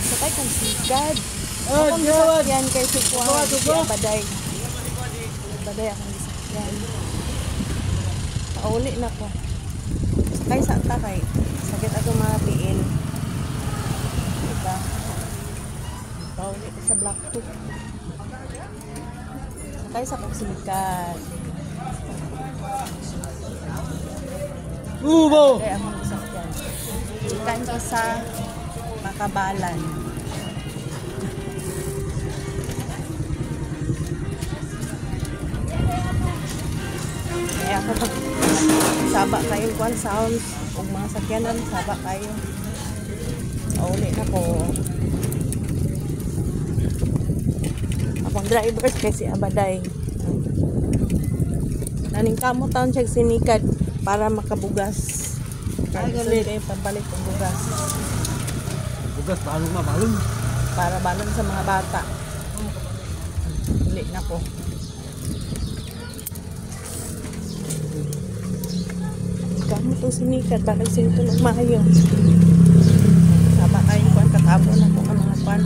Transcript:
Sakay kang sigad. Akong gisakyan kay si Kuha. Si Abaday. Abaday akong gisakyan. Pauli na ko. Sakay sa takay. Sakit ako mga piil. Diba? Pauli ko sa Black 2. Sakay sa Pagsilikad. Ubo! Kaya akong gisakyan. Ikan ko sa Makabalan. Kaya ako pag saba kayo kung sounds kung mga sakyanan, saba kayo. Pauli na po. Apang drivers kasi Abaday. Naning kamo taon siya sinikad para makabugas. Ay, galit. Kayo pabalik ang bugas. Bugas, balong na, balong. Para balon sa mga bata. Uli na po. Kamo itong sinikad, bakit sinito ng mayo. Saba kayo kung katabo na po ang mga pan.